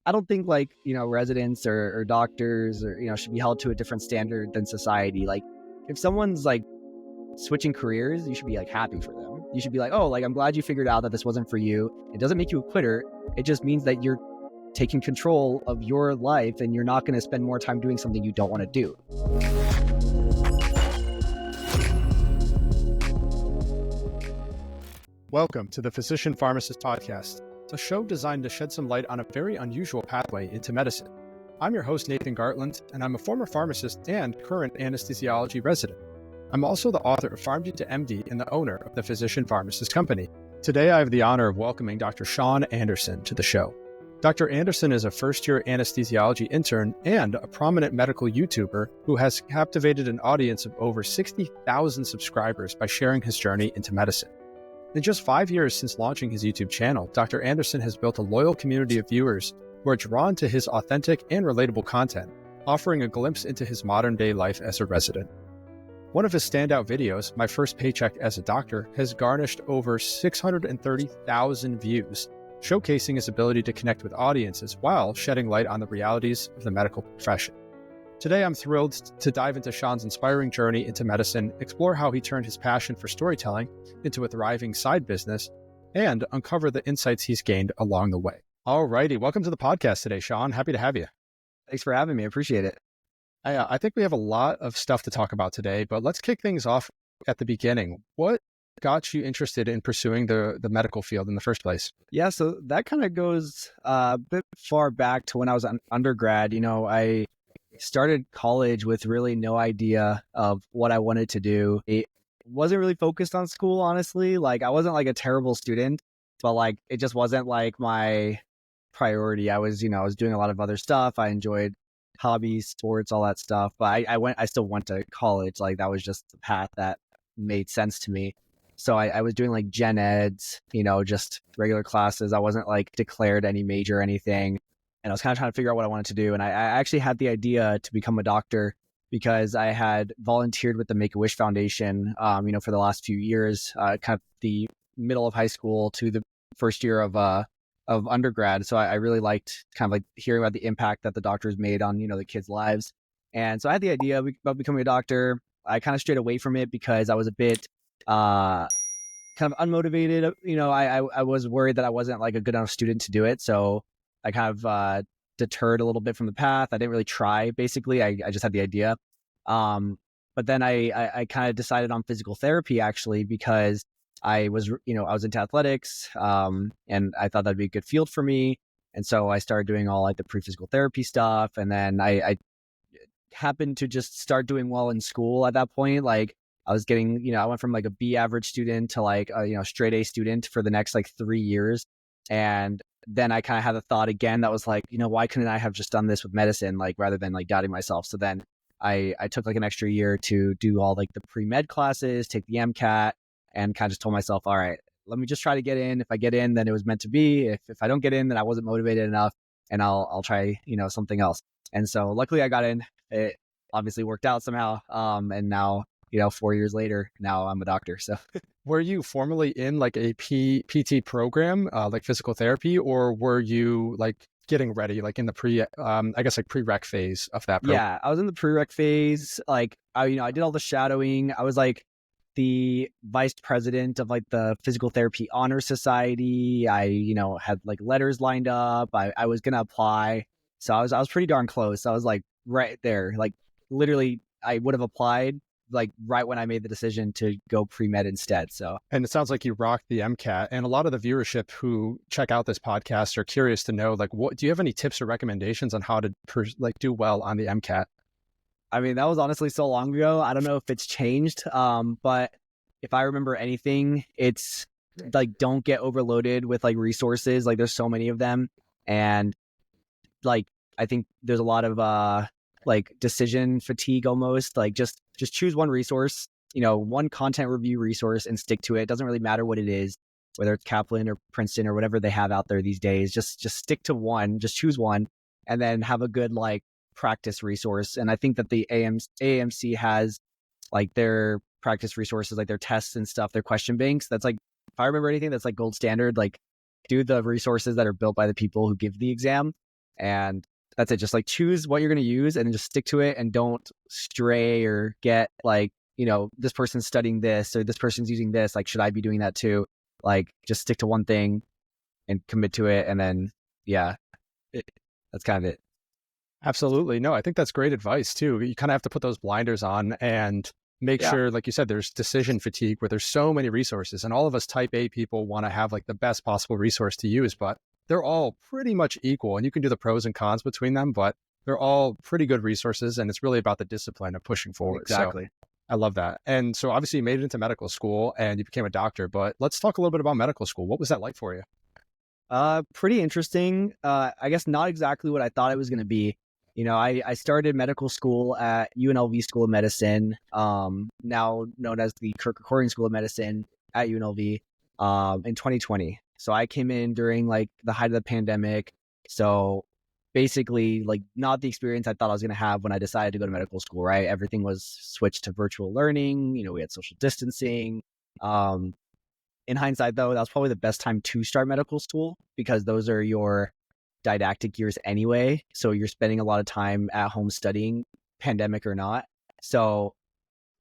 I don't think residents or doctors or, should be held to a different standard than society. Like if someone's like switching careers, you should be like happy for them. You should be like, oh, like I'm glad you figured out that this wasn't for you. It doesn't make you a quitter. It just means that you're taking control of your life and you're not going to spend more time doing something you don't want to do. Welcome to the Physician Pharmacist podcast, a show designed to shed some light on a very unusual pathway into medicine. I'm your host, Nathan Gartland, and I'm a former pharmacist and current anesthesiology resident. I'm also the author of PharmD to MD and the owner of the Physician Pharmacist Company. Today, I have the honor of welcoming Dr. Shaun Andersen to the show. Dr. Andersen is a first-year anesthesiology intern and a prominent medical YouTuber who has captivated an audience of over 60,000 subscribers by sharing his journey into medicine. In just 5 years since launching his YouTube channel, Dr. Andersen has built a loyal community of viewers who are drawn to his authentic and relatable content, offering a glimpse into his modern-day life as a resident. One of his standout videos, My First Paycheck as a Doctor, has garnished over 630,000 views, showcasing his ability to connect with audiences while shedding light on the realities of the medical profession. Today, I'm thrilled to dive into Shaun's inspiring journey into medicine, explore how he turned his passion for storytelling into a thriving side business, and uncover the insights he's gained along the way. All righty. Welcome to the podcast today, Shaun. Happy to have you. Thanks for having me. I appreciate it. I think we have a lot of stuff to talk about today, but let's kick things off at the beginning. What got you interested in pursuing the medical field in the first place? Yeah, so that kind of goes a bit far back to when I was an undergrad. I started college with really no idea of what I wanted to do. It wasn't really focused on school, honestly. Like I wasn't like a terrible student, but like it just wasn't like my priority. I was doing a lot of other stuff. I enjoyed hobbies, sports, all that stuff. But I still went to college. Like that was just the path that made sense to me. So I was doing like gen eds, just regular classes. I wasn't like declared any major or anything. And I was kind of trying to figure out what I wanted to do. And I actually had the idea to become a doctor because I had volunteered with the Make-A-Wish Foundation, for the last few years, kind of the middle of high school to the first year of undergrad. So I really liked kind of like hearing about the impact that the doctors made on, the kids' lives. And so I had the idea about becoming a doctor. I kind of strayed away from it because I was a bit kind of unmotivated. I was worried that I wasn't like a good enough student to do it. So I kind of deterred a little bit from the path. I didn't really try, basically. I just had the idea. But then I kind of decided on physical therapy, actually, because I was into athletics, and I thought that'd be a good field for me. And so I started doing all like the pre-physical therapy stuff. And then I happened to just start doing well in school at that point. Like I was getting, I went from like a B average student to like a straight A student for the next like 3 years. And then I kind of had a thought again that was like, why couldn't I have just done this with medicine, like rather than like doubting myself? So then I took like an extra year to do all like the pre-med classes, take the MCAT, and kind of just told myself, all right, let me just try to get in. If I get in, then it was meant to be. If I don't get in, then I wasn't motivated enough, and I'll try, something else. And so luckily I got in. It obviously worked out somehow. And now, 4 years later, now I'm a doctor. So were you formally in like a PT program, like physical therapy, or were you like getting ready, like in the prereq phase of that program? Yeah, I was in the prereq phase. Like I did all the shadowing. I was like the vice president of like the Physical Therapy Honor Society. I, had like letters lined up. I was going to apply. So I was pretty darn close. I was like right there, like literally I would have applied like right when I made the decision to go pre-med instead. So, and it sounds like you rocked the MCAT, and a lot of the viewership who check out this podcast are curious to know, like, what do you have any tips or recommendations on how to do well on the MCAT? I mean, that was honestly so long ago. I don't know if it's changed. But if I remember anything, it's like, don't get overloaded with like resources. Like there's so many of them. And like, I think there's a lot of, like decision fatigue almost. Like just choose one resource, one content review resource and stick to it. It doesn't really matter what it is, whether it's Kaplan or Princeton or whatever they have out there these days. Just stick to one, just choose one, and then have a good like practice resource. And I think that the AMC has like their practice resources, like their tests and stuff, their question banks. That's like, if I remember anything, that's like gold standard. Like do the resources that are built by the people who give the exam. And that's it. Just like choose what you're going to use and then just stick to it, and don't stray or get like, this person's studying this or this person's using this. Like, should I be doing that too? Like, just stick to one thing and commit to it. And then, yeah, that's kind of it. Absolutely. No, I think that's great advice too. You kind of have to put those blinders on and make Yeah, sure, like you said, there's decision fatigue where there's so many resources, and all of us type A people want to have like the best possible resource to use, but they're all pretty much equal, and you can do the pros and cons between them, but they're all pretty good resources, and it's really about the discipline of pushing forward. exactly. So I love that. And so obviously you made it into medical school and you became a doctor, but let's talk a little bit about medical school. What was that like for you? Pretty interesting. I guess not exactly what I thought it was going to be. I started medical school at UNLV School of Medicine, now known as the Kirk Recording School of Medicine at UNLV, in 2020. So I came in during like the height of the pandemic. So basically, like, not the experience I thought I was going to have when I decided to go to medical school, right? Everything was switched to virtual learning. We had social distancing. In hindsight, though, that was probably the best time to start medical school, because those are your didactic years anyway. So you're spending a lot of time at home studying, pandemic or not. So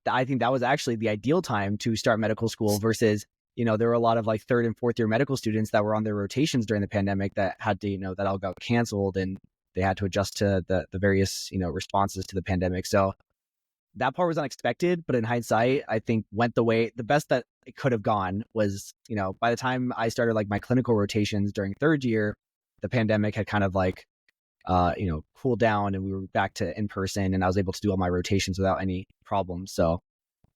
I think that was actually the ideal time to start medical school versus, there were a lot of like third and fourth year medical students that were on their rotations during the pandemic that had to, that all got canceled, and they had to adjust to the various, responses to the pandemic. So that part was unexpected, but in hindsight, I think went the best that it could have gone was, by the time I started like my clinical rotations during third year, the pandemic had kind of like, cooled down, and we were back to in person, and I was able to do all my rotations without any problems. So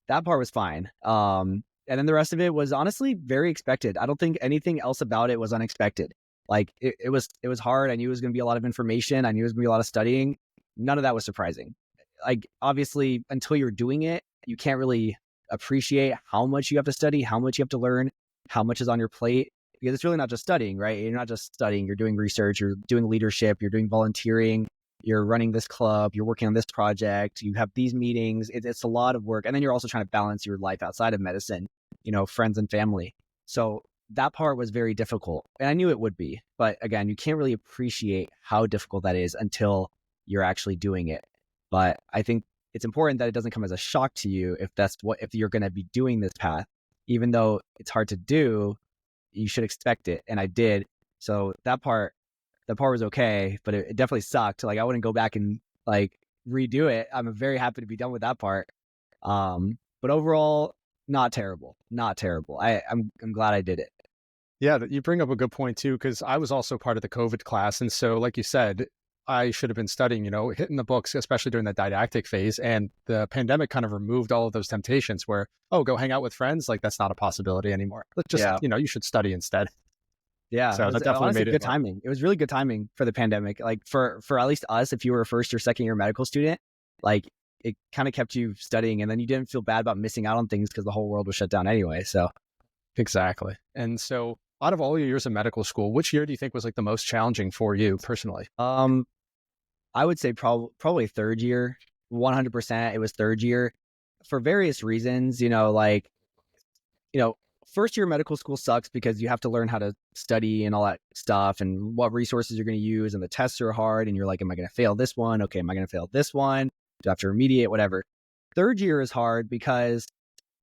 that part was fine. And then the rest of it was honestly very expected. I don't think anything else about it was unexpected. Like it was hard. I knew it was going to be a lot of information. I knew it was going to be a lot of studying. None of that was surprising. Like, obviously, until you're doing it, you can't really appreciate how much you have to study, how much you have to learn, how much is on your plate, because it's really not just studying, right? You're not just studying, you're doing research, you're doing leadership, you're doing volunteering, you're running this club, you're working on this project, you have these meetings. It's a lot of work. And then you're also trying to balance your life outside of medicine, friends and family. So that part was very difficult, and I knew it would be. But again, you can't really appreciate how difficult that is until you're actually doing it. But I think it's important that it doesn't come as a shock to you if you're going to be doing this path. Even though it's hard to do, you should expect it. And I did. So that part was okay, but it definitely sucked. Like, I wouldn't go back and like redo it. I'm very happy to be done with that part. But overall, not terrible. Not terrible. I'm glad I did it. Yeah, you bring up a good point too, because I was also part of the COVID class. And so, like you said, I should have been studying, hitting the books, especially during the didactic phase. And the pandemic kind of removed all of those temptations where, oh, go hang out with friends. Like, that's not a possibility anymore. Let's just, Yeah. You should study instead. Yeah. So It was that definitely honestly made it good timing. It was really good timing for the pandemic. Like, for at least us, if you were a first or second year medical student, like, it kind of kept you studying, and then you didn't feel bad about missing out on things because the whole world was shut down anyway. So Exactly. And so out of all your years of medical school, which year do you think was like the most challenging for you personally? I would say probably third year. 100%. It was third year for various reasons. First year medical school sucks because you have to learn how to study and all that stuff, and what resources you're going to use, and the tests are hard, and you're like, am I going to fail this one? Okay, am I going to fail this one? Do I have to remediate? Whatever. Third year is hard because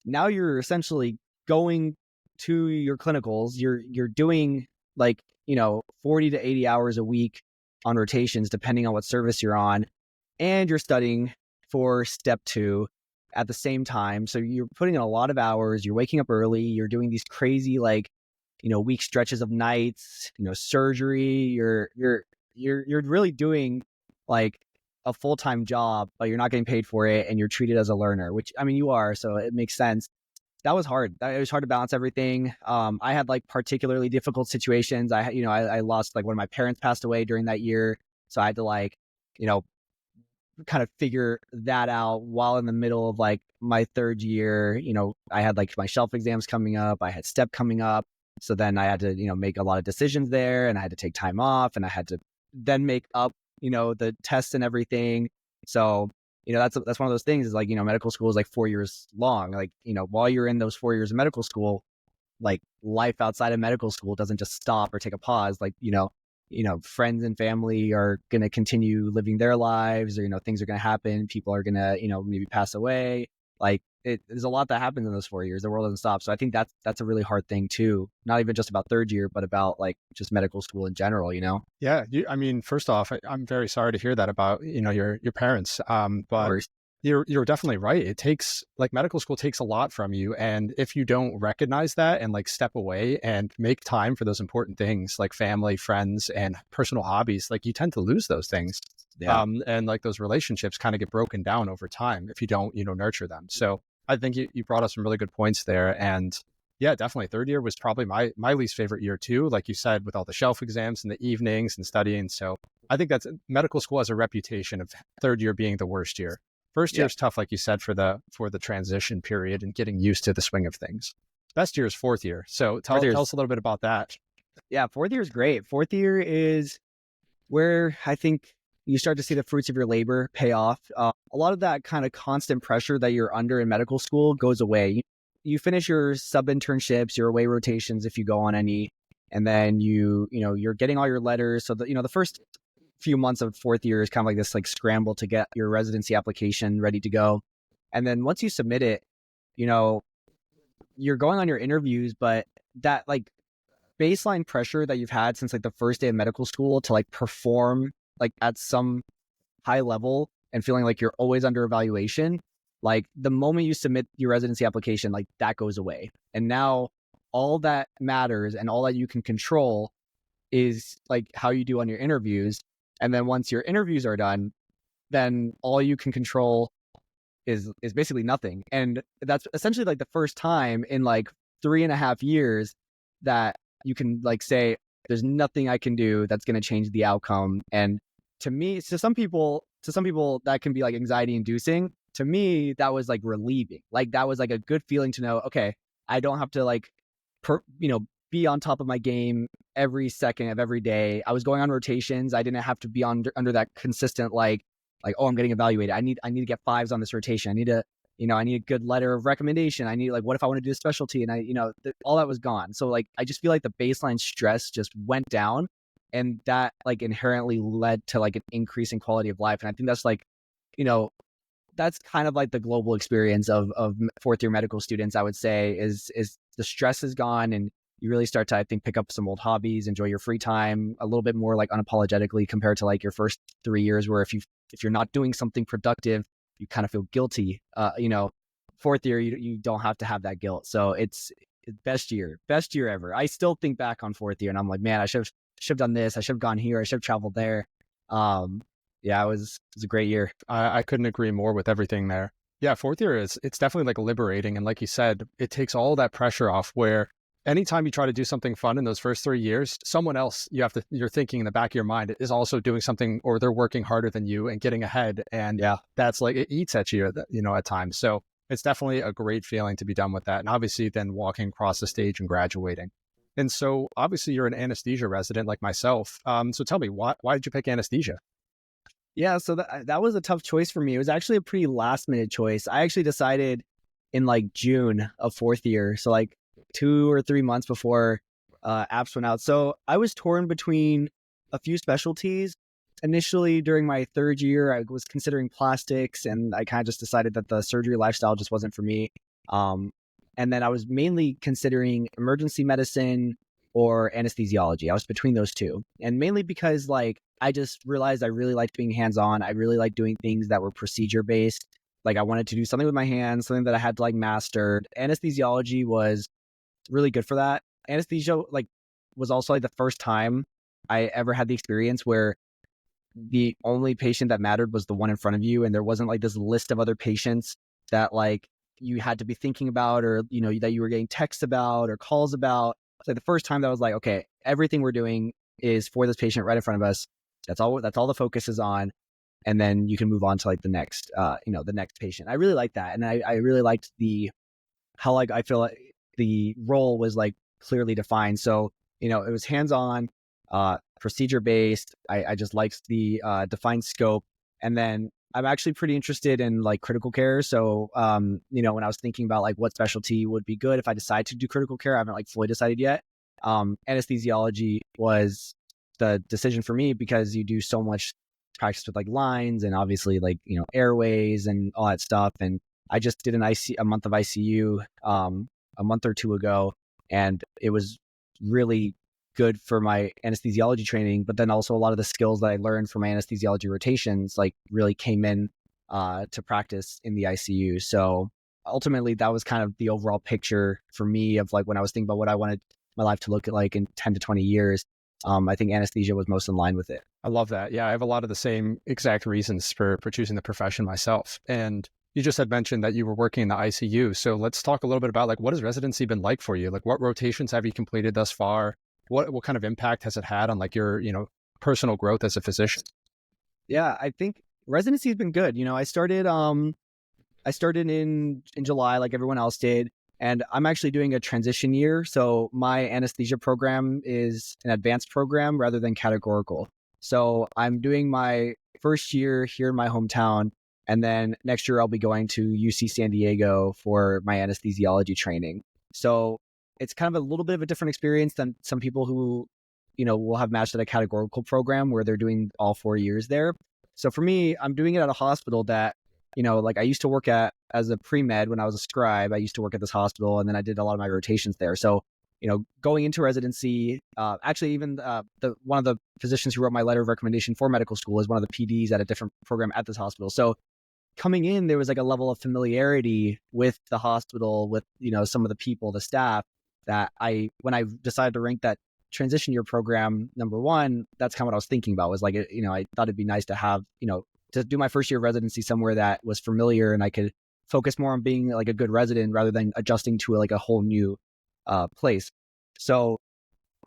now you're essentially going to your clinicals. You're doing like 40 to 80 hours a week on rotations, depending on what service you're on, and you're studying for step 2 at the same time. So you're putting in a lot of hours. You're waking up early. You're doing these crazy week stretches of nights. Surgery. You're really doing like a full-time job, but you're not getting paid for it, and you're treated as a learner, which, I mean, you are, so it makes sense. That was hard. It was hard to balance everything. I had like particularly difficult situations. I lost, like, one of my parents passed away during that year. So I had to kind of figure that out while in the middle of like my third year. I had like my shelf exams coming up. I had step coming up. So then I had to, make a lot of decisions there, and I had to take time off, and I had to then make up, the tests and everything. So that's one of those things is like, medical school is like 4 years long. Like, while you're in those 4 years of medical school, like, life outside of medical school doesn't just stop or take a pause. Like, friends and family are going to continue living their lives, or, things are going to happen. People are going to, maybe pass away. Like there's a lot that happens in those 4 years. The world doesn't stop. So I think that's a really hard thing too. Not even just about third year, but about like just medical school in general, Yeah. First off, I'm very sorry to hear that about, your parents. But you're definitely right. It takes medical school takes a lot from you. And if you don't recognize that and step away and make time for those important things like family, friends, and personal hobbies, you tend to lose those things. Yeah. And those relationships kind of get broken down over time if you don't, nurture them. So I think you brought up some really good points there. And yeah, definitely. Third year was probably my least favorite year too. Like you said, with all the shelf exams and the evenings and studying. So I think that's medical school has a reputation of third year being the worst year. First year is tough, like you said, for the transition period and getting used to the swing of things. Best year is fourth year. So tell us a little bit about that. Yeah, fourth year is great. Fourth year is where I think you start to see the fruits of your labor pay off. A lot of that kind of constant pressure that you're under in medical school goes away. You finish your sub-internships, your away rotations if you go on any, and then you're getting all your letters. So the first few months of fourth year is kind of like this scramble to get your residency application ready to go. And then once you submit it, you're going on your interviews, but that baseline pressure that you've had since the first day of medical school to perform at some high level and feeling like you're always under evaluation, the moment you submit your residency application, that goes away. And now all that matters and all that you can control is how you do on your interviews. And then once your interviews are done, then all you can control is basically nothing. And that's essentially the first time in 3.5 years that you can say, there's nothing I can do that's going to change the outcome. And to me, to some people that can be anxiety inducing. To me, that was relieving. That was a good feeling to know, okay, I don't have to be on top of my game every second of every day. I was going on rotations. I didn't have to be under that consistent oh, I'm getting evaluated. I need to get 5s on this rotation. I need to I need a good letter of recommendation. I need what if I want to do a specialty? And all that was gone. So I just feel the baseline stress just went down, and that inherently led to an increase in quality of life. And I think that's that's kind of the global experience of fourth year medical students. I would say is the stress is gone, and you really start to, I think, pick up some old hobbies, enjoy your free time a little bit more unapologetically compared to your first 3 years, where if you're not doing something productive, you kind of feel guilty. Fourth year, you don't have to have that guilt. So it's best year ever. I still think back on fourth year and I'm like, man, I should have done this. I should have gone here. I should have traveled there. Yeah, it was a great year. I couldn't agree more with everything there. Yeah, fourth year it's definitely liberating. And like you said, it takes all that pressure off, where anytime you try to do something fun in those first 3 years, someone else you're thinking in the back of your mind is also doing something, or they're working harder than you and getting ahead. And yeah, that's it eats at you, at times. So it's definitely a great feeling to be done with that. And obviously then walking across the stage and graduating. And so obviously you're an anesthesia resident like myself. So tell me, why did you pick anesthesia? Yeah, so that was a tough choice for me. It was actually a pretty last minute choice. I actually decided in June of fourth year. So 2 or 3 months before apps went out. So I was torn between a few specialties. Initially, during my third year, I was considering plastics, and I kind of just decided that the surgery lifestyle just wasn't for me. And then I was mainly considering emergency medicine or anesthesiology. I was between those two. And mainly because I just realized I really liked being hands-on. I really liked doing things that were procedure-based. I wanted to do something with my hands, something that I had to master. Anesthesiology was really good for that. Anesthesia was also the first time I ever had the experience where the only patient that mattered was the one in front of you, and there wasn't this list of other patients that you had to be thinking about, or that you were getting texts about or calls about. It's the first time that I was okay, everything we're doing is for this patient right in front of us. That's all the focus is on, and then you can move on to the next the next patient. I really liked that, and I really liked how I feel the role was clearly defined. So it was hands-on, procedure-based. I just liked the defined scope. And then I'm actually pretty interested in critical care. So when I was thinking about what specialty would be good if I decide to do critical care, I haven't fully decided yet. Anesthesiology was the decision for me because you do so much practice with like lines and obviously like, airways and all that stuff. And I just did a month of ICU a month or two ago, and it was really good for my anesthesiology training. But then also a lot of the skills that I learned from my anesthesiology rotations like really came in to practice in the ICU. So ultimately, that was kind of the overall picture for me of like when I was thinking about what I wanted my life to look like in 10 to 20 years. I think anesthesia was most in line with it. I love that. Yeah, I have a lot of the same exact reasons for choosing the profession myself. And you just had mentioned that you were working in the ICU. So let's talk a little bit about like what has residency been like for you? Like what rotations have you completed thus far? What kind of impact has it had on like your, personal growth as a physician? Yeah, I think residency has been good. I started in July like everyone else did, and I'm actually doing a transition year. So my anesthesia program is an advanced program rather than categorical. So I'm doing my first year here in my hometown, and then next year I'll be going to UC San Diego for my anesthesiology training. So it's kind of a little bit of a different experience than some people who, will have matched at a categorical program where they're doing all 4 years there. So for me, I'm doing it at a hospital that, like I used to work at as a pre-med when I was a scribe. I used to work at this hospital, and then I did a lot of my rotations there. So, going into residency, actually even one of the physicians who wrote my letter of recommendation for medical school is one of the PDs at a different program at this hospital. So coming in, there was like a level of familiarity with the hospital, with, some of the people, the staff, that when I decided to rank that transition year program number one, that's kind of what I was thinking about, was like, I thought it'd be nice to have, to do my first year of residency somewhere that was familiar and I could focus more on being like a good resident rather than adjusting to like a whole new place. So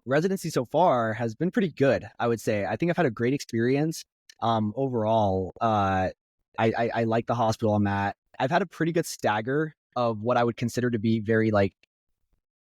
residency so far has been pretty good, I would say. I think I've had a great experience overall. I like the hospital I'm at. I've had a pretty good stagger of what I would consider to be very like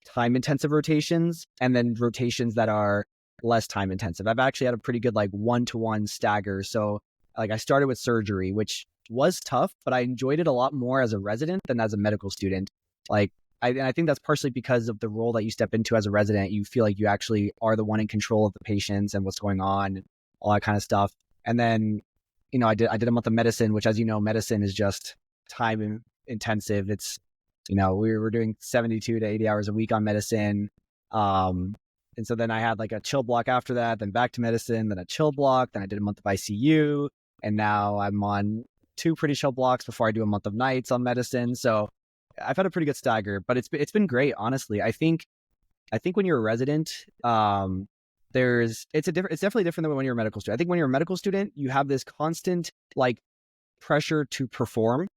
time intensive rotations, and then rotations that are less time intensive. I've actually had a pretty good like 1-to-1 stagger. So like I started with surgery, which was tough, but I enjoyed it a lot more as a resident than as a medical student. Like I think that's partially because of the role that you step into as a resident. You feel like you actually are the one in control of the patients and what's going on and all that kind of stuff. And then, I did a month of medicine, which, as you know, medicine is just time intensive. It's, we were doing 72 to 80 hours a week on medicine. And so then I had like a chill block after that, then back to medicine, then a chill block, then I did a month of ICU, and now I'm on 2 pretty chill blocks before I do a month of nights on medicine. So I've had a pretty good stagger, but it's been great, honestly. I think when you're a resident, it's definitely different than when you're a medical student. I think when you're a medical student, you have this constant like pressure to perform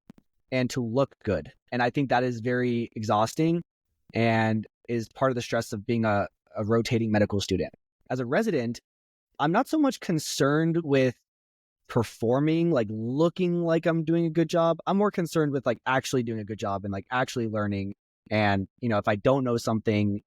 and to look good. And I think that is very exhausting and is part of the stress of being a rotating medical student. As a resident, I'm not so much concerned with performing, like looking like I'm doing a good job. I'm more concerned with like actually doing a good job and like actually learning. And, if I don't know something,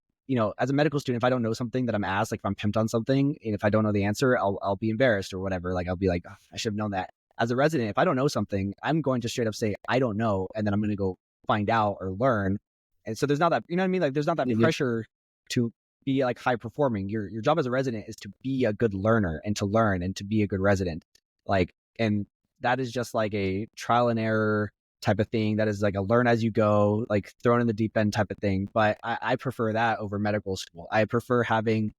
as a medical student, if I don't know something that I'm asked, like if I'm pimped on something, and if I don't know the answer, I'll be embarrassed or whatever. Like I'll be like, oh, I should have known that. As a resident, if I don't know something, I'm going to straight up say, I don't know. And then I'm going to go find out or learn. And so there's not that, you know what I mean? Like there's not that pressure to be like high performing. Your job as a resident is to be a good learner and to learn and to be a good resident. Like, and that is just like a trial and error type of thing. That is like a learn as you go, like thrown in the deep end type of thing. But I prefer that over medical school. I prefer having,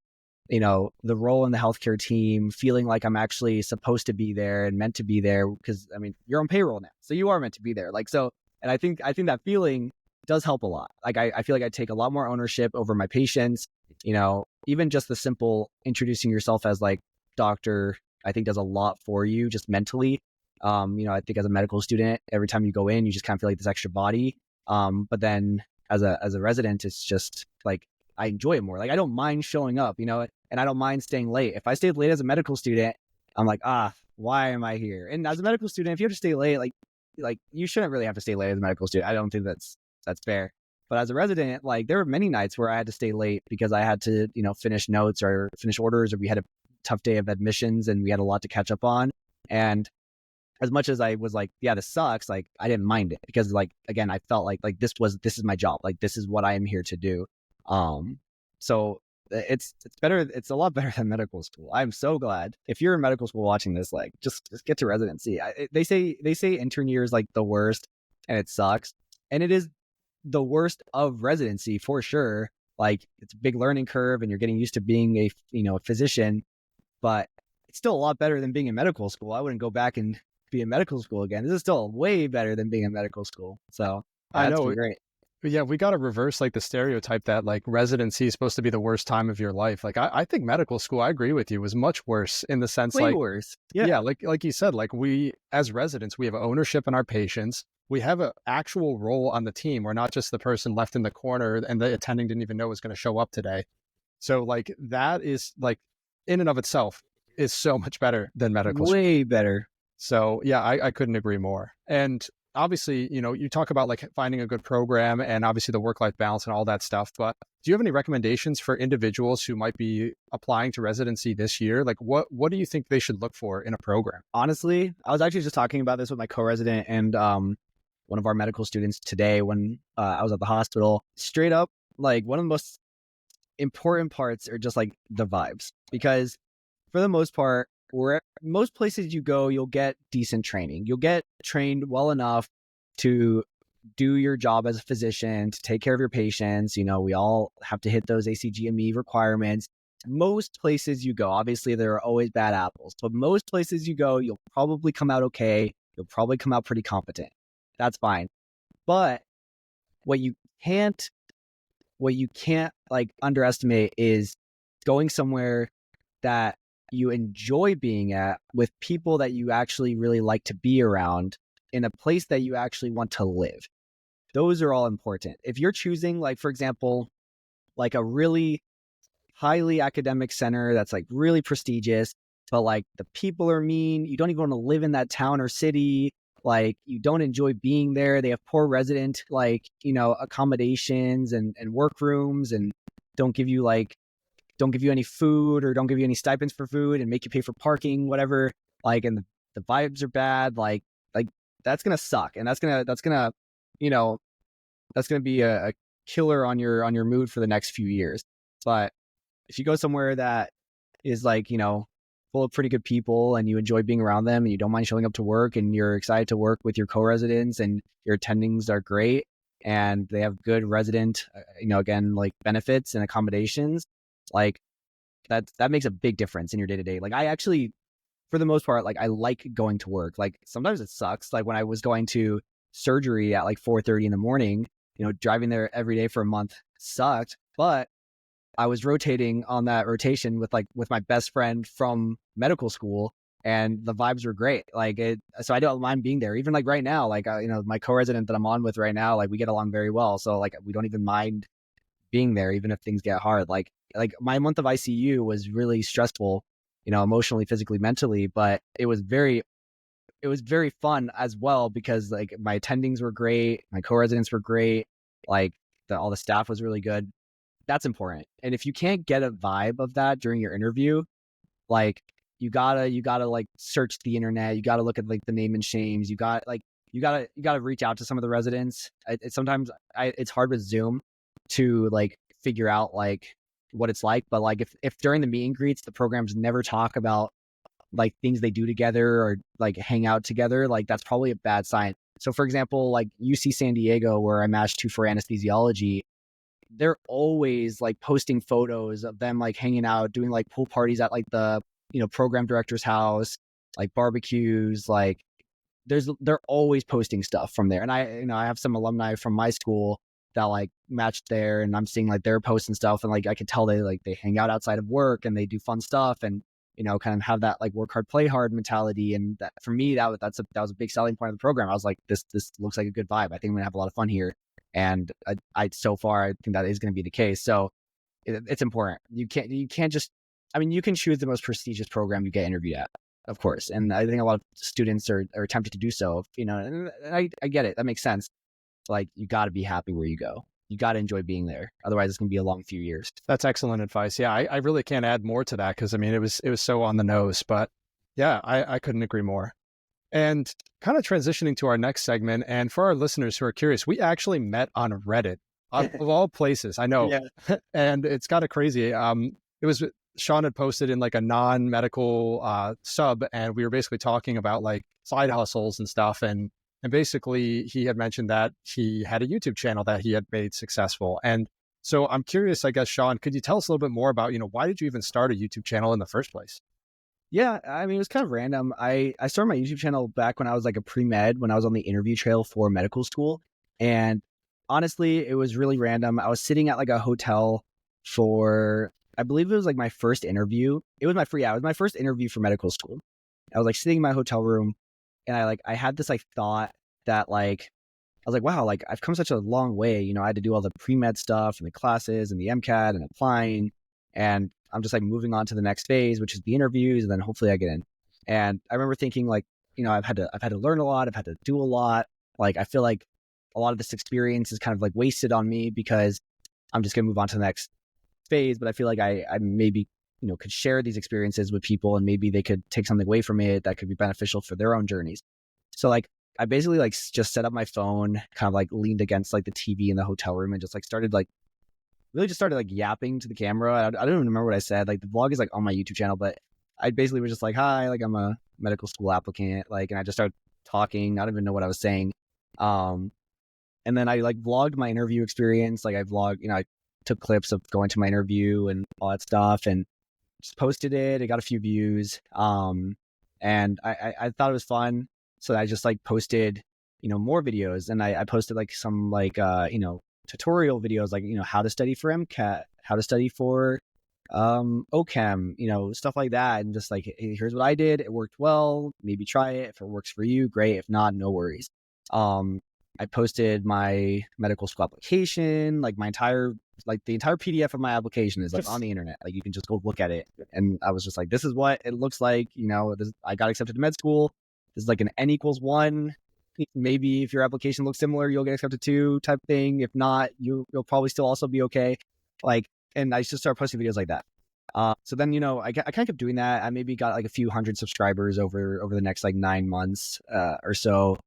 the role in the healthcare team, feeling like I'm actually supposed to be there and meant to be there, because I mean, you're on payroll now, so you are meant to be there. Like, so, and I think that feeling does help a lot. Like, I feel like I take a lot more ownership over my patients, even just the simple introducing yourself as like doctor, I think does a lot for you just mentally. I think as a medical student, every time you go in, you just kind of feel like this extra body. But then as a resident, it's just like, I enjoy it more. Like I don't mind showing up, and I don't mind staying late. If I stayed late as a medical student, I'm like, why am I here? And as a medical student, if you have to stay late, like you shouldn't really have to stay late as a medical student. I don't think that's fair. But as a resident, like there were many nights where I had to stay late because I had to, finish notes or finish orders, or we had a tough day of admissions and we had a lot to catch up on. And as much as I was like, yeah, this sucks, like I didn't mind it, because like, again, I felt like this is my job. Like this is what I am here to do. So it's better. It's a lot better than medical school. I'm so glad. If you're in medical school watching this, like just get to residency. They say intern year is like the worst, and it sucks, and it is the worst of residency for sure. Like it's a big learning curve, and you're getting used to being a physician, but it's still a lot better than being in medical school. I wouldn't go back and be in medical school again. This is still way better than being in medical school. So I that's know. great. Yeah, we got to reverse like the stereotype that like residency is supposed to be the worst time of your life. Like I think medical school, I agree with you, was much worse in the sense Way like, worse. yeah, like you said, like we as residents, we have ownership in our patients. We have an actual role on the team. We're not just the person left in the corner and the attending didn't even know was going to show up today. So like that is like in and of itself is so much better than medical school. Way better. So yeah, I couldn't agree more. And obviously, you talk about like finding a good program and obviously the work-life balance and all that stuff, but do you have any recommendations for individuals who might be applying to residency this year? Like what do you think they should look for in a program? Honestly, I was actually just talking about this with my co-resident and one of our medical students today when I was at the hospital. Straight up, like one of the most important parts are just like the vibes, because for the most part, most places you go, you'll get decent training. You'll get trained well enough to do your job as a physician, to take care of your patients. We all have to hit those ACGME requirements. Most places you go, obviously there are always bad apples, but most places you go, you'll probably come out okay. You'll probably come out pretty competent. That's fine. But what you can't like underestimate is going somewhere that you enjoy being at with people that you actually really like to be around in a place that you actually want to live. Those are all important. If you're choosing, like, for example, like a really highly academic center that's like really prestigious, but like the people are mean, you don't even want to live in that town or city, like you don't enjoy being there. They have poor resident, like, accommodations and workrooms, and don't give you any food or don't give you any stipends for food and make you pay for parking, whatever. Like, and the vibes are bad. Like that's going to suck. And that's going to be a killer on your mood for the next few years. But if you go somewhere that is like, full of pretty good people and you enjoy being around them and you don't mind showing up to work and you're excited to work with your co-residents and your attendings are great and they have good resident, again, like benefits and accommodations, like that makes a big difference in your day-to-day. Like I actually, for the most part, like I like going to work. Like sometimes it sucks. Like when I was going to surgery at like 4:30 in the morning, driving there every day for a month sucked, but I was rotating on that rotation with my best friend from medical school, and the vibes were great. So I don't mind being there. Even like right now, like my co-resident that I'm on with right now, like we get along very well. So like we don't even mind being there, even if things get hard. Like my month of ICU was really stressful, emotionally, physically, mentally, but it was very fun as well because like my attendings were great, my co-residents were great, like all the staff was really good. That's important. And if you can't get a vibe of that during your interview, like you gotta like search the internet. You gotta look at like the name and shames. You gotta reach out to some of the residents. Sometimes it's hard with Zoom to like figure out like what it's like. But like if during the meet and greets, the programs never talk about like things they do together or like hang out together, like that's probably a bad sign. So for example, like UC San Diego, where I matched to for anesthesiology, they're always like posting photos of them like hanging out, doing like pool parties at like the, program director's house, like barbecues, like they're always posting stuff from there. And I have some alumni from my school that like matched there, and I'm seeing like their posts and stuff. And like, I could tell they hang out outside of work and they do fun stuff and, kind of have that like work hard, play hard mentality. And that for me, that was a big selling point of the program. I was like, this looks like a good vibe. I think I'm gonna have a lot of fun here. And I so far, I think that is going to be the case. So it's important. You can't just, you can choose the most prestigious program you get interviewed at, of course. And I think a lot of students are tempted to do so, and I get it. That makes sense. Like you got to be happy where you go. You got to enjoy being there. Otherwise it's going to be a long few years. That's excellent advice. Yeah. I really can't add more to that because it was so on the nose, but yeah, I couldn't agree more. And kind of transitioning to our next segment, and for our listeners who are curious, we actually met on Reddit Of all places, I know. Yeah. And it's kind of crazy. It was Shaun had posted in like a non-medical sub, and we were basically talking about like side hustles and stuff. And basically he had mentioned that he had a YouTube channel that he had made successful. And so I'm curious, I guess, Shaun, could you tell us a little bit more about, why did you even start a YouTube channel in the first place? Yeah, I mean, it was kind of random. I started my YouTube channel back when I was like a pre-med, when I was on the interview trail for medical school. And honestly, it was really random. I was sitting at like a hotel for, I believe it was like my first interview. It was my first interview for medical school. I was like sitting in my hotel room, and I had this like thought that like, I was like, wow, like I've come such a long way. I had to do all the pre-med stuff and the classes and the MCAT and applying. And I'm just like moving on to the next phase, which is the interviews, and then hopefully I get in. And I remember thinking like, I've had to learn a lot. I've had to do a lot. Like, I feel like a lot of this experience is kind of like wasted on me because I'm just going to move on to the next phase. But I feel like I maybe, could share these experiences with people, and maybe they could take something away from it that could be beneficial for their own journeys. So like, I basically like just set up my phone, kind of like leaned against like the TV in the hotel room, and just like started like yapping to the camera. I don't even remember what I said. Like, the vlog is like on my YouTube channel, but I basically was just like, hi, like I'm a medical school applicant. Like, and I just started talking. I don't even know what I was saying. And then I like vlogged my interview experience. Like, I vlogged, I took clips of going to my interview and all that stuff, and just posted it. It got a few views. And I thought it was fun. So I just like posted, more videos, and I posted like some like, tutorial videos, like, how to study for MCAT, how to study for OChem, stuff like that. And just like, hey, here's what I did. It worked well. Maybe try it. If it works for you, great. If not, no worries. I posted my medical school application, like the entire PDF of my application is like on the internet. Like, you can just go look at it. And I was just like, this is what it looks like. I got accepted to med school. This is like an N=1. Maybe if your application looks similar, you'll get accepted to type thing. If not, you'll probably still also be okay. Like, and I just started posting videos like that. So then, I kind of kept doing that. I maybe got like a few hundred subscribers over the next like 9 months or so.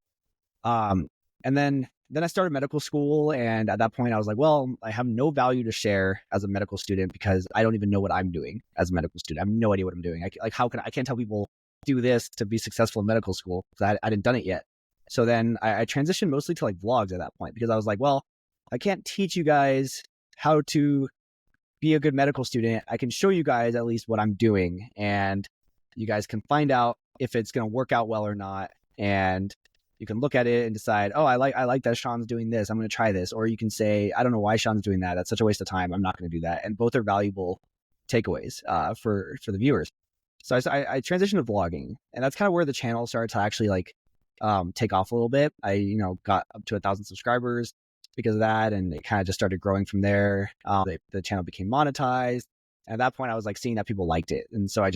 And then I started medical school. And at that point I was like, well, I have no value to share as a medical student because I don't even know what I'm doing as a medical student. I have no idea what I'm doing. I can't tell people do this to be successful in medical school because I hadn't done it yet. So then I transitioned mostly to like vlogs at that point, because I was like, well, I can't teach you guys how to be a good medical student. I can show you guys at least what I'm doing, and you guys can find out if it's going to work out well or not. And you can look at it and decide, oh, I like that Shaun's doing this. I'm going to try this. Or you can say, I don't know why Shaun's doing that. That's such a waste of time. I'm not going to do that. And both are valuable takeaways for the viewers. So I transitioned to vlogging, and that's kind of where the channel started to actually like take off a little bit. I got up to 1,000 subscribers because of that, and it kind of just started growing from there. The channel became monetized, and at that point I was like seeing that people liked it, and so I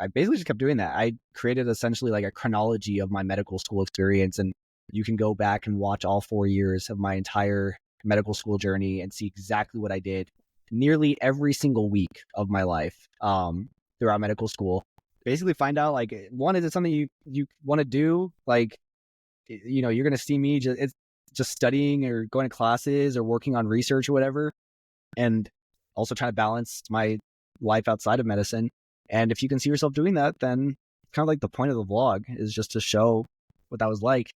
basically just kept doing that. I created essentially like a chronology of my medical school experience, and you can go back and watch all 4 years of my entire medical school journey and see exactly what I did nearly every single week of my life throughout medical school. Basically find out, like, one, is it something you want to do? Like, you're going to see me just studying or going to classes or working on research or whatever, and also trying to balance my life outside of medicine. And if you can see yourself doing that, then kind of like the point of the vlog is just to show what that was like.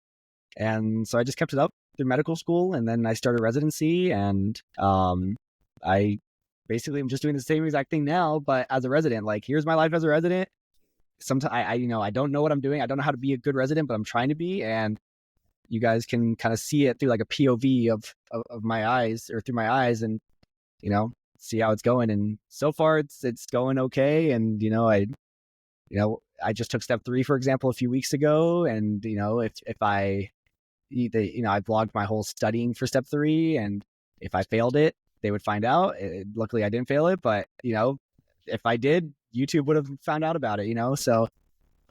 And so I just kept it up through medical school, and then I started residency, and I basically am just doing the same exact thing now, but as a resident. Like, here's my life as a resident. Sometimes I don't know what I'm doing. I don't know how to be a good resident, but I'm trying to be. And you guys can kind of see it through like a POV of my eyes, or through my eyes, and see how it's going. And so far it's going okay. And I just took step 3, for example, a few weeks ago, and if I vlogged my whole studying for step 3, and if I failed it, they would find out. Luckily I didn't fail it, but if I did, YouTube would have found out about it, so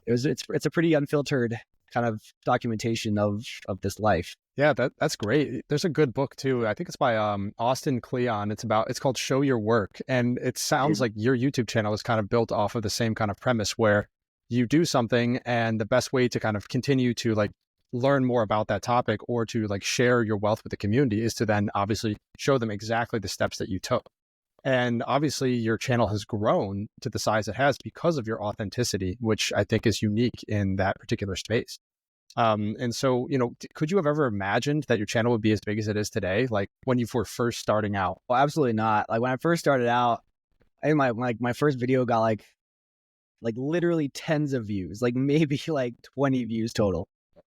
it's a pretty unfiltered kind of documentation of this life. Yeah, that's great. There's a good book too. I think it's by Austin Kleon. It's called Show Your Work. And it sounds like your YouTube channel is kind of built off of the same kind of premise, where you do something, and the best way to kind of continue to like learn more about that topic or to like share your wealth with the community is to then obviously show them exactly the steps that you took. And obviously your channel has grown to the size it has because of your authenticity, which I think is unique in that particular space. And so, could you have ever imagined that your channel would be as big as it is today? Like when you were first starting out? Well, absolutely not. Like when I first started out, I think my first video got like literally tens of views, like maybe like 20 views total.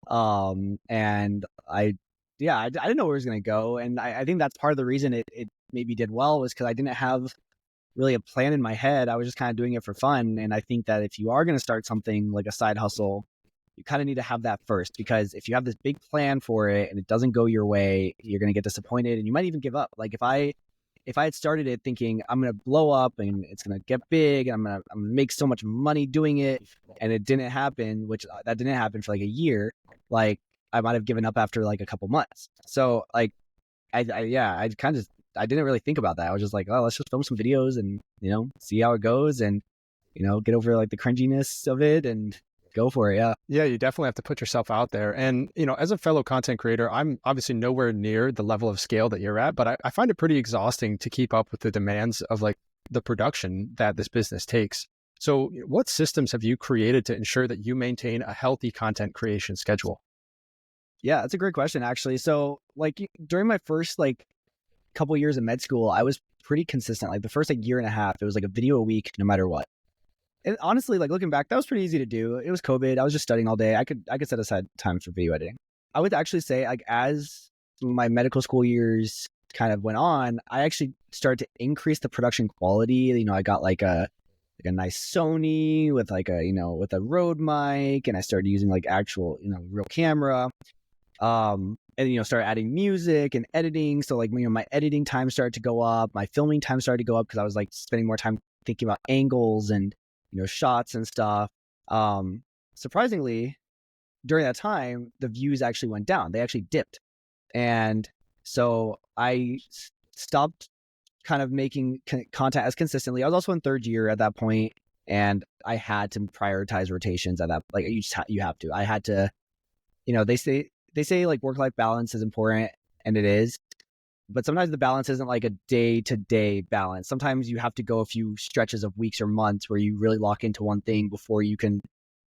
And I didn't know where it was going to go. And I think that's part of the reason it maybe did well was because I didn't have really a plan in my head. I was just kind of doing it for fun. And I think that if you are going to start something like a side hustle, you kind of need to have that first, because if you have this big plan for it and it doesn't go your way, you're going to get disappointed and you might even give up. Like if I had started it thinking I'm going to blow up and it's going to get big and I'm going to make so much money doing it, and it didn't happen, which that didn't happen for like a year, like I might have given up after like a couple months. So like, I didn't really think about that. I was just like, oh, let's just film some videos and, see how it goes and, get over like the cringiness of it and go for it. Yeah. Yeah, you definitely have to put yourself out there. And, as a fellow content creator, I'm obviously nowhere near the level of scale that you're at, but I find it pretty exhausting to keep up with the demands of like the production that this business takes. So what systems have you created to ensure that you maintain a healthy content creation schedule? Yeah, that's a great question, actually. So like during my first like couple years of med school, I was pretty consistent. Like the first like year and a half, it was like a video a week, no matter what. And honestly, like looking back, that was pretty easy to do. It was COVID. I was just studying all day. I could set aside time for video editing. I would actually say like as my medical school years kind of went on, I actually started to increase the production quality. I got like a nice Sony with like a, with a Rode mic, and I started using like actual, real camera. And started adding music and editing. So like, my editing time started to go up, my filming time started to go up because I was like spending more time thinking about angles and shots and stuff. Surprisingly, during that time, the views actually went down. They actually dipped. And so I stopped kind of making content as consistently. I was also in third year at that point, and I had to prioritize rotations at that. Like you have to. I had to, they say like work-life balance is important, and it is. But sometimes the balance isn't like a day-to-day balance. Sometimes you have to go a few stretches of weeks or months where you really lock into one thing before you can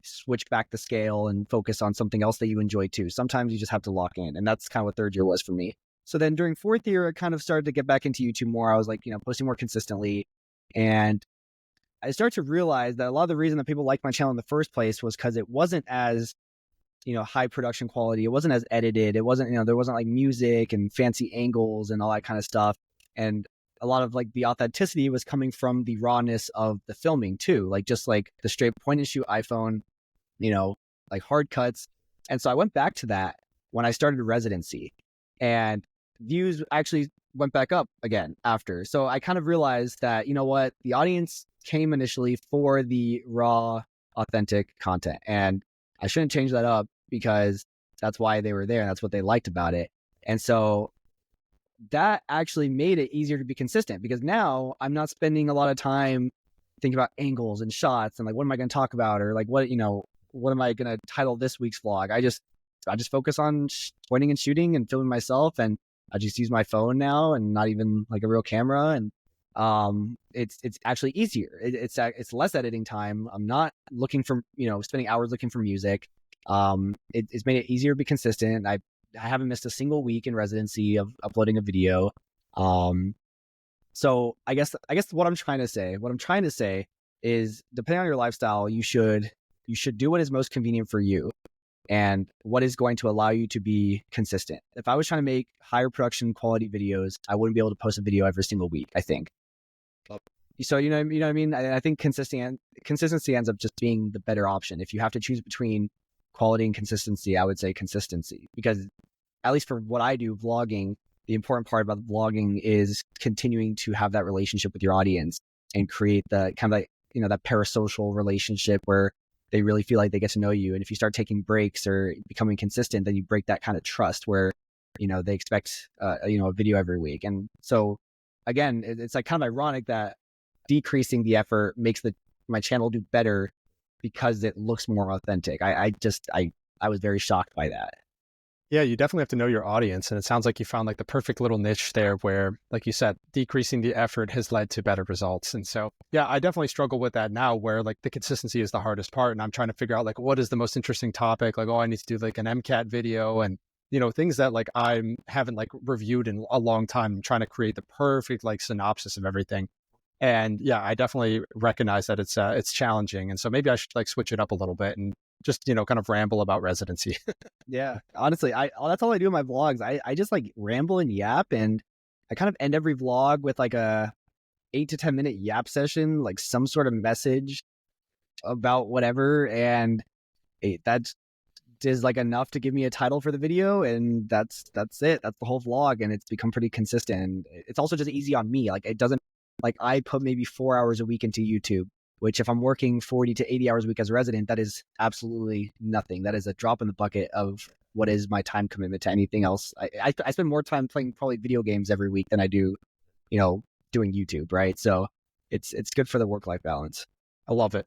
switch back the scale and focus on something else that you enjoy too. Sometimes you just have to lock in. And that's kind of what third year was for me. So then during fourth year, I kind of started to get back into YouTube more. I was like, posting more consistently. And I started to realize that a lot of the reason that people liked my channel in the first place was because it wasn't as high production quality. It wasn't as edited. It wasn't, there wasn't like music and fancy angles and all that kind of stuff. And a lot of like the authenticity was coming from the rawness of the filming too. Like just like the straight point and shoot iPhone, like hard cuts. And so I went back to that when I started residency, and views actually went back up again after. So I kind of realized that, the audience came initially for the raw, authentic content. And I shouldn't change that up because that's why they were there. And that's what they liked about it. And so that actually made it easier to be consistent, because now I'm not spending a lot of time thinking about angles and shots and like, what am I going to talk about? Or like, what am I going to title this week's vlog? I just focus on pointing and shooting and filming myself. And I just use my phone now and not even like a real camera. And it's actually easier. It's less editing time. I'm not looking for, spending hours looking for music. It's made it easier to be consistent. I haven't missed a single week in residency of uploading a video. So I guess what I'm trying to say is, depending on your lifestyle, you should do what is most convenient for you and what is going to allow you to be consistent. If I was trying to make higher production quality videos, I wouldn't be able to post a video every single week, I think. So, you know what I mean? I think consistency ends up just being the better option. If you have to choose between quality and consistency, I would say consistency, because at least for what I do, vlogging, the important part about vlogging is continuing to have that relationship with your audience and create the kind of like, that parasocial relationship where they really feel like they get to know you. And if you start taking breaks or becoming consistent, then you break that kind of trust where, they expect, a video every week. And so again, it's like kind of ironic that decreasing the effort makes my channel do better because it looks more authentic. I was very shocked by that. Yeah, you definitely have to know your audience. And it sounds like you found like the perfect little niche there where, like you said, decreasing the effort has led to better results. And so, yeah, I definitely struggle with that now where like the consistency is the hardest part. And I'm trying to figure out like what is the most interesting topic? Like, oh, I need to do like an MCAT video and, things that like I haven't like reviewed in a long time. I'm trying to create the perfect like synopsis of everything. And yeah, I definitely recognize that it's challenging. And so maybe I should like switch it up a little bit and just, kind of ramble about residency. Yeah, honestly, that's all I do in my vlogs. I just like ramble and yap, and I kind of end every vlog with like a 8 to 10 minute yap session, like some sort of message about whatever, and that is like enough to give me a title for the video, and that's it. That's the whole vlog, and it's become pretty consistent. And it's also just easy on me. Like it doesn't like I put maybe 4 hours a week into YouTube, which if I'm working 40 to 80 hours a week as a resident, that is absolutely nothing. That is a drop in the bucket of what is my time commitment to anything else. I spend more time playing probably video games every week than I do, doing YouTube, right? So it's good for the work-life balance. I love it.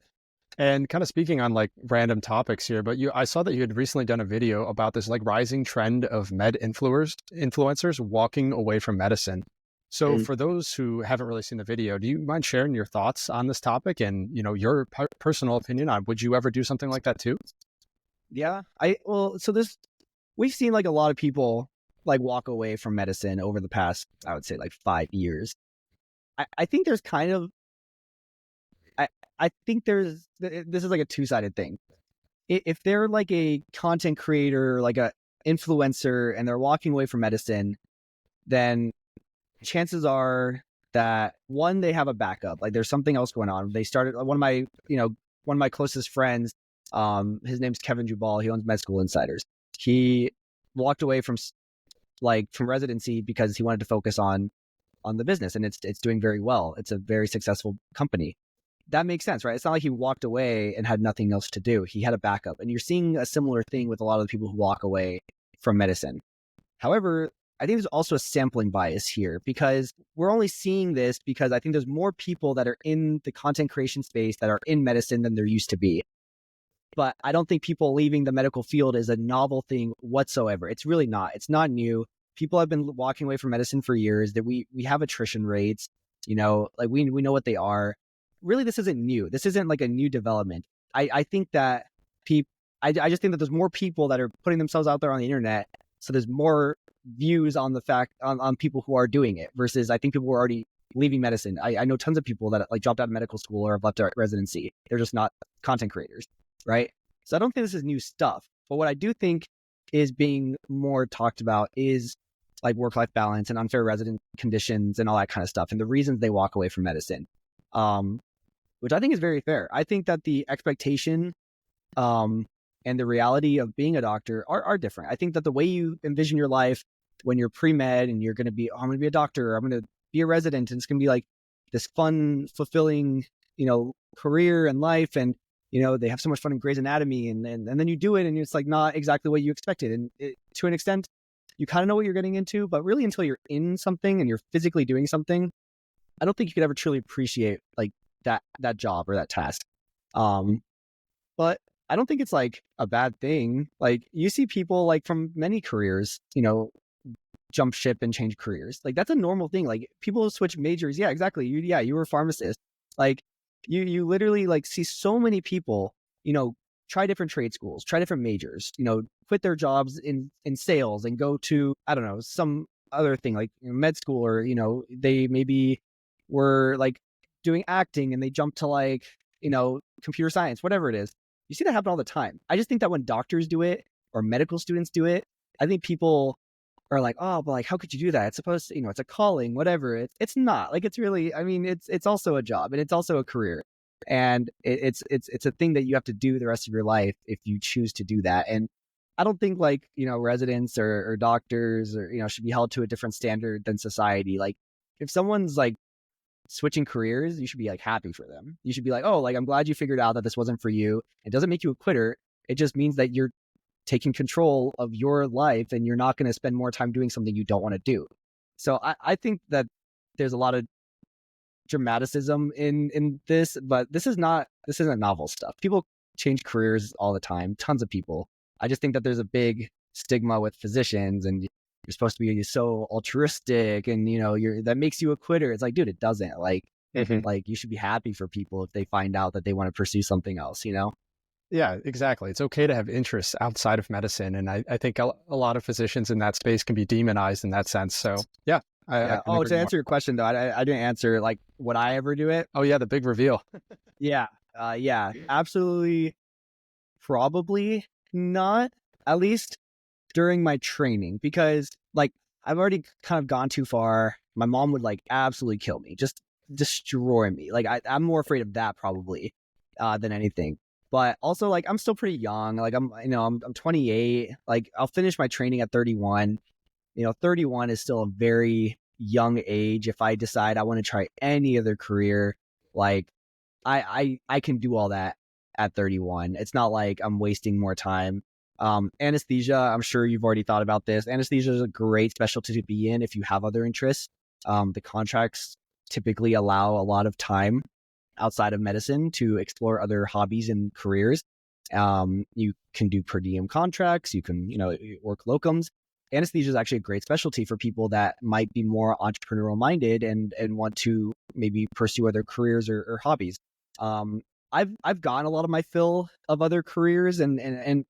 And kind of speaking on like random topics here, but I saw that you had recently done a video about this like rising trend of influencers walking away from medicine. So for those who haven't really seen the video, do you mind sharing your thoughts on this topic and, your personal opinion on would you ever do something like that too? Yeah, we've seen like a lot of people like walk away from medicine over the past, I would say like 5 years. I think there's kind of, I think this is like a two-sided thing. If they're like a content creator, like a influencer, and they're walking away from medicine, then chances are that one, they have a backup. Like there's something else going on. They started one of my closest friends. His name's Kevin Jubal. He owns Med School Insiders. He walked away from residency because he wanted to focus on the business, and it's doing very well. It's a very successful company. That makes sense, right? It's not like he walked away and had nothing else to do. He had a backup, and you're seeing a similar thing with a lot of the people who walk away from medicine. However, I think there's also a sampling bias here because we're only seeing this because I think there's more people that are in the content creation space that are in medicine than there used to be. But I don't think people leaving the medical field is a novel thing whatsoever. It's really not. It's not new. People have been walking away from medicine for years. That we have attrition rates, like we know what they are. Really, this isn't new. This isn't like a new development. I think that I just think that there's more people that are putting themselves out there on the internet. So there's more views on the fact on people who are doing it versus I think people were already leaving medicine. I know tons of people that like dropped out of medical school or have left our residency. They're just not content creators, right? So I don't think this is new stuff. But what I do think is being more talked about is like work-life balance and unfair resident conditions and all that kind of stuff and the reasons they walk away from medicine, which I think is very fair. I think that the expectation and the reality of being a doctor are different. I think that the way you envision your life when you're pre-med and you're going to be, I'm going to be a doctor, or I'm going to be a resident, and it's going to be like this fun, fulfilling, career and life. And, they have so much fun in Grey's Anatomy. And then you do it and it's like not exactly what you expected. And to an extent, you kind of know what you're getting into, but really until you're in something and you're physically doing something, I don't think you could ever truly appreciate like that job or that task. But I don't think it's like a bad thing. Like you see people like from many careers, jump ship and change careers. Like that's a normal thing. Like people switch majors. Yeah, exactly. You were a pharmacist. Like you literally like see so many people, try different trade schools, try different majors, quit their jobs in sales and go to, I don't know, some other thing like med school, or, they maybe were like doing acting and they jump to like, computer science, whatever it is. You see that happen all the time. I just think that when doctors do it or medical students do it, I think people are like, oh, but like, how could you do that? It's supposed to, it's a calling, whatever. It's not like, it's really, I mean, it's also a job and it's also a career. And it's a thing that you have to do the rest of your life if you choose to do that. And I don't think like, residents or doctors or, should be held to a different standard than society. Like if someone's like switching careers, you should be like happy for them. You should be like, oh, like, I'm glad you figured out that this wasn't for you. It doesn't make you a quitter. It just means that you're taking control of your life and you're not going to spend more time doing something you don't want to do. So I think that there's a lot of dramaticism in this, but this isn't novel stuff. People change careers all the time, tons of people. I just think that there's a big stigma with physicians, and you're supposed to be so altruistic, and that makes you a quitter. It's like, dude, it doesn't. Like you should be happy for people if they find out that they want to pursue something else. Yeah, exactly. It's okay to have interests outside of medicine. And I think a lot of physicians in that space can be demonized in that sense. So yeah. I Oh, agree to more. answer your question though, I didn't answer like would I ever do it? Oh yeah, the big reveal. Yeah. Yeah, absolutely. Probably not, at least during my training, because like I've already kind of gone too far. My mom would like absolutely kill me, just destroy me. Like I'm more afraid of that probably than anything. But also like I'm still pretty young. Like I'm 28. Like I'll finish my training at 31. 31 is still a very young age. If I decide I want to try any other career, like I can do all that at 31. It's not like I'm wasting more time. Anesthesia, I'm sure you've already thought about this. Anesthesia is a great specialty to be in if you have other interests. The contracts typically allow a lot of time outside of medicine to explore other hobbies and careers. You can do per diem contracts. You can, work locums. Anesthesia is actually a great specialty for people that might be more entrepreneurial minded and want to maybe pursue other careers or hobbies. I've gotten a lot of my fill of other careers, and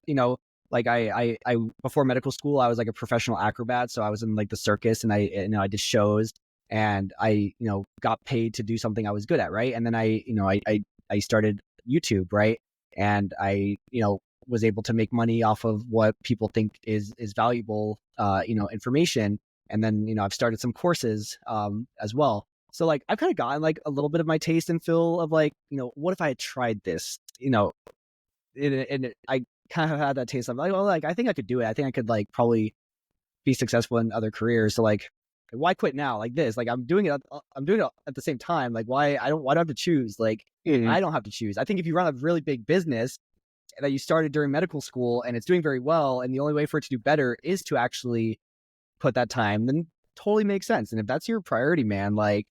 like I before medical school I was like a professional acrobat, so I was in like the circus, and I did shows, and I got paid to do something I was good at, right? And then I started YouTube, right? And I was able to make money off of what people think is valuable information, and then I've started some courses as well. So like I've kind of gotten like a little bit of my taste and feel of like, what if I had tried this, and I kind of had that taste. I'm like, well, like I think I could do it. I think I could like probably be successful in other careers. So like, why quit now? Like this, like I'm doing it at the same time. Like why do I have to choose? Like I don't have to choose. I think if you run a really big business that you started during medical school and it's doing very well, and the only way for it to do better is to actually put that time, then totally makes sense. And if that's your priority, man, like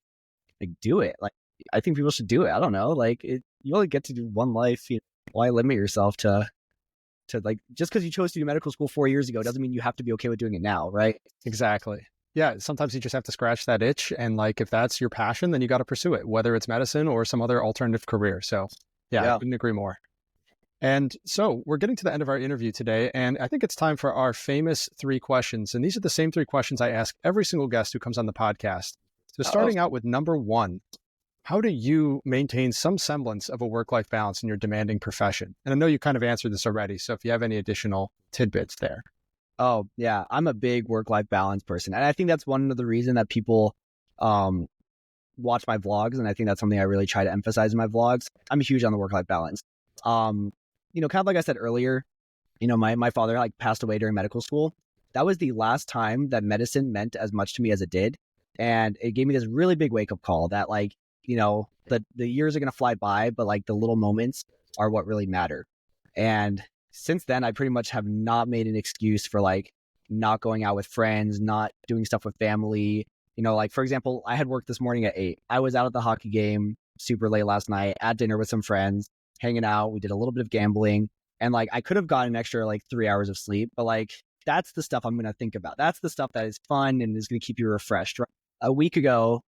do it. Like I think people should do it. I don't know. Like you only get to do one life. Why limit yourself to like just because you chose to do medical school 4 years ago doesn't mean you have to be okay with doing it now, right? Exactly. Yeah. Sometimes you just have to scratch that itch, and like if that's your passion, then you got to pursue it, whether it's medicine or some other alternative career. So yeah, I couldn't agree more. And so we're getting to the end of our interview today, and I think it's time for our famous 3 questions. And these are the same 3 questions I ask every single guest who comes on the podcast. So starting out with number 1, how do you maintain some semblance of a work-life balance in your demanding profession? And I know you kind of answered this already, so if you have any additional tidbits there. Oh, yeah. I'm a big work-life balance person. And I think that's one of the reasons that people watch my vlogs. And I think that's something I really try to emphasize in my vlogs. I'm huge on the work-life balance. Kind of like I said earlier, my father like passed away during medical school. That was the last time that medicine meant as much to me as it did. And it gave me this really big wake up call that like, the years are going to fly by, but like the little moments are what really matter. And since then, I pretty much have not made an excuse for like not going out with friends, not doing stuff with family. Like for example, I had work this morning at 8. I was out at the hockey game super late last night, at dinner with some friends, hanging out. We did a little bit of gambling, and like I could have gotten an extra like 3 hours of sleep, but like that's the stuff I'm going to think about. That's the stuff that is fun and is going to keep you refreshed. Right? A week ago,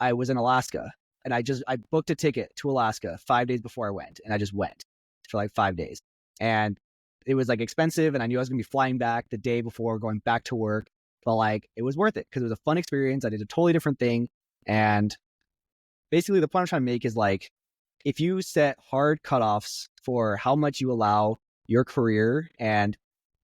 I was in Alaska, and I booked a ticket to Alaska 5 days before I went, and I just went for like 5 days. And it was like expensive, and I knew I was going to be flying back the day before going back to work, but like it was worth it because it was a fun experience. I did a totally different thing. And basically the point I'm trying to make is like, if you set hard cutoffs for how much you allow your career and,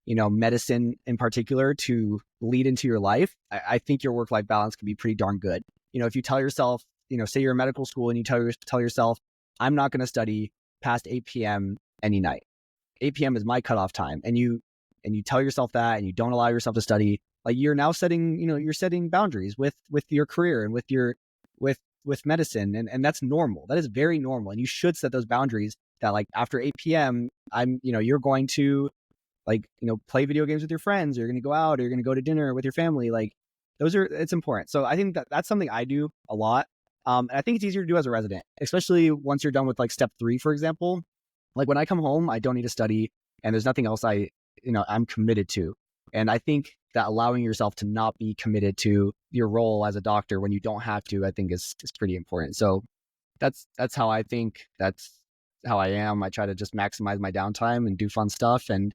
medicine in particular to lead into your life, I think your work-life balance can be pretty darn good. If you tell yourself, say you're in medical school and you tell yourself, I'm not going to study past 8 p.m. any night. 8 p.m. is my cutoff time. And you tell yourself that, and you don't allow yourself to study, like you're now setting, you're setting boundaries with your career and with medicine. And that's normal. That is very normal. And you should set those boundaries that like after 8 p.m. you're going to like, play video games with your friends, or you're going to go out, or you're going to go to dinner with your family. Like it's important. So I think that's something I do a lot. And I think it's easier to do as a resident, especially once you're done with like step 3, for example. Like when I come home, I don't need to study, and there's nothing else I'm committed to. And I think that allowing yourself to not be committed to your role as a doctor when you don't have to, I think is pretty important. So that's how I think. That's how I am. I try to just maximize my downtime and do fun stuff. And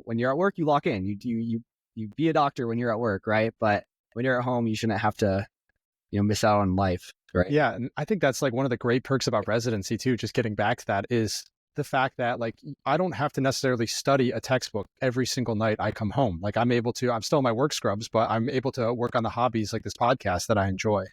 when you're at work, you lock in. You be a doctor when you're at work, right? But when you're at home, you shouldn't have to miss out on life, right? Yeah, and I think that's like one of the great perks about residency too. Just getting back to that is the fact that like I don't have to necessarily study a textbook every single night I come home. Like I'm still in my work scrubs, but I'm able to work on the hobbies like this podcast that I enjoy.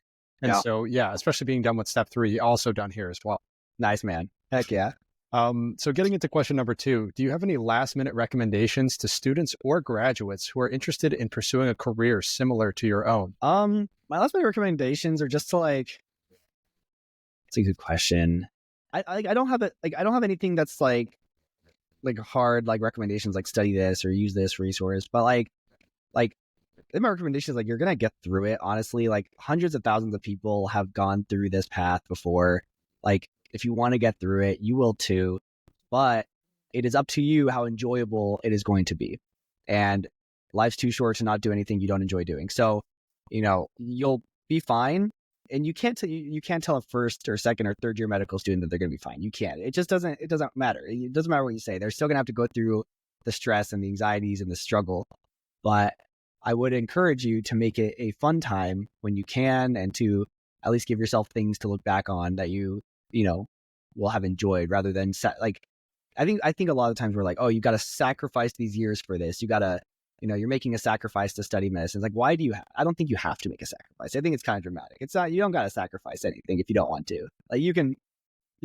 And so, yeah, especially being done with step 3, also done here as well. Nice, man. Heck yeah. So getting into question number 2, do you have any last minute recommendations to students or graduates who are interested in pursuing a career similar to your own? My last minute recommendations are just to it's a good question. I don't have it. I don't have anything that's like hard, recommendations, study this or use this resource, but my recommendation is you're going to get through it. Honestly, hundreds of thousands of people have gone through this path before. If you want to get through it, you will too, but it is up to you how enjoyable it is going to be. And life's too short to not do anything you don't enjoy doing. So, you'll be fine. And you can't tell a first or second or third year medical student that they're going to be fine. You can't. It doesn't matter. It doesn't matter what you say. They're still going to have to go through the stress and the anxieties and the struggle. But I would encourage you to make it a fun time when you can, and to at least give yourself things to look back on that you will have enjoyed, rather than I think a lot of times we're like, oh, you got to sacrifice these years for this. You got to, you're making a sacrifice to study medicine. It's why do you I don't think you have to make a sacrifice. I think it's kind of dramatic. It's not, you don't got to sacrifice anything if you don't want to. You can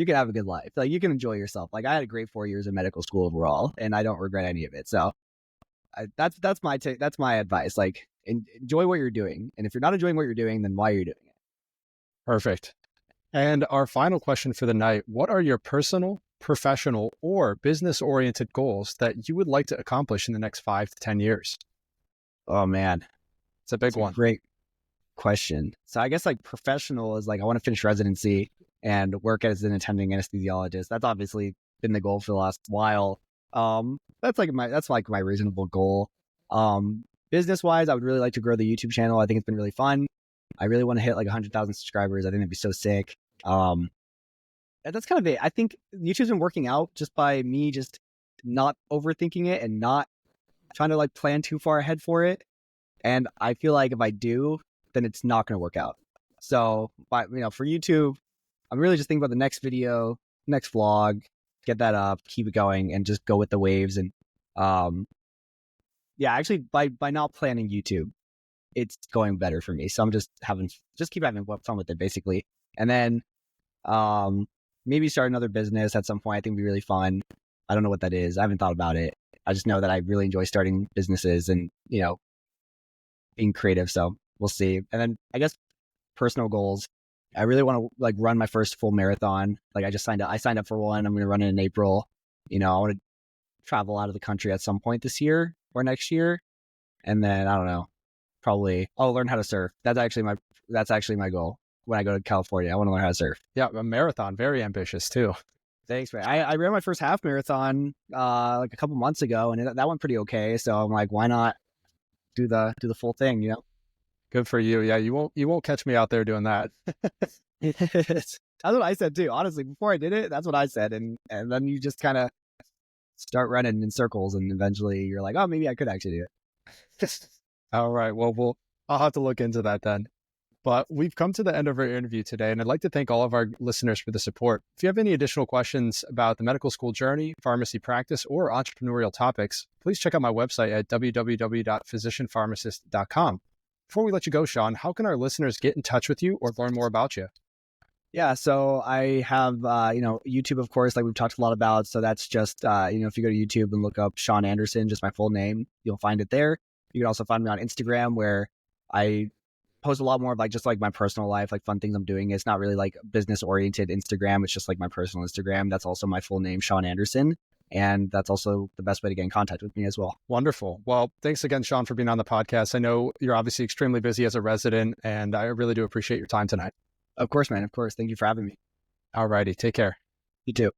have a good life. You can enjoy yourself. I had a great 4 years of medical school overall, and I don't regret any of it. So that's my take. That's my advice. Enjoy what you're doing. And if you're not enjoying what you're doing, then why are you doing it? Perfect. And our final question for the night, what are your personal, professional, or business-oriented goals that you would like to accomplish in the next 5 to 10 years? Oh, man. It's a big one. Great question. So I guess professional is I want to finish residency and work as an attending anesthesiologist. That's obviously been the goal for the last while. That's my reasonable goal. Business-wise, I would really like to grow the YouTube channel. I think it's been really fun. I really want to hit 100,000 subscribers. I think that'd be so sick. That's kind of it. I think YouTube's been working out just by me just not overthinking it and not trying to plan too far ahead for it. And I feel like if I do, then it's not going to work out. So, for YouTube, I'm really just thinking about the next video, next vlog, get that up, keep it going, and just go with the waves. And actually, by not planning YouTube, it's going better for me. So I'm just keep having fun with it, basically. And then maybe start another business at some point. I think would be really fun. I don't know what that is. I haven't thought about it. I just know that I really enjoy starting businesses and, being creative. So we'll see. And then I guess personal goals. I really want to run my first full marathon. I signed up for one. I'm going to run it in April. I want to travel out of the country at some point this year or next year. And then I don't know, probably I'll learn how to surf. That's actually my goal. When I go to California, I want to learn how to surf. Yeah, a marathon, very ambitious too. Thanks, man. I ran my first half marathon a couple months ago, and that went pretty okay. So I'm why not do the full thing? Good for you. Yeah, you won't catch me out there doing that. That's what I said too. Honestly, before I did it, that's what I said, and then you just kind of start running in circles, and eventually you're like, oh, maybe I could actually do it. All right. Well, I'll have to look into that then. But we've come to the end of our interview today, and I'd like to thank all of our listeners for the support. If you have any additional questions about the medical school journey, pharmacy practice, or entrepreneurial topics, please check out my website at www.physicianpharmacist.com. Before we let you go, Shaun, how can our listeners get in touch with you or learn more about you? Yeah, so I have, YouTube, of course, we've talked a lot about. So that's just, if you go to YouTube and look up Shaun Andersen, just my full name, you'll find it there. You can also find me on Instagram, where I post a lot more of my personal life, fun things I'm doing. It's not really business oriented Instagram. It's just my personal Instagram. That's also my full name, Shaun Andersen. And that's also the best way to get in contact with me as well. Wonderful. Well, thanks again, Shaun, for being on the podcast. I know you're obviously extremely busy as a resident, and I really do appreciate your time tonight. Of course, man. Of course. Thank you for having me. All righty. Take care. You too.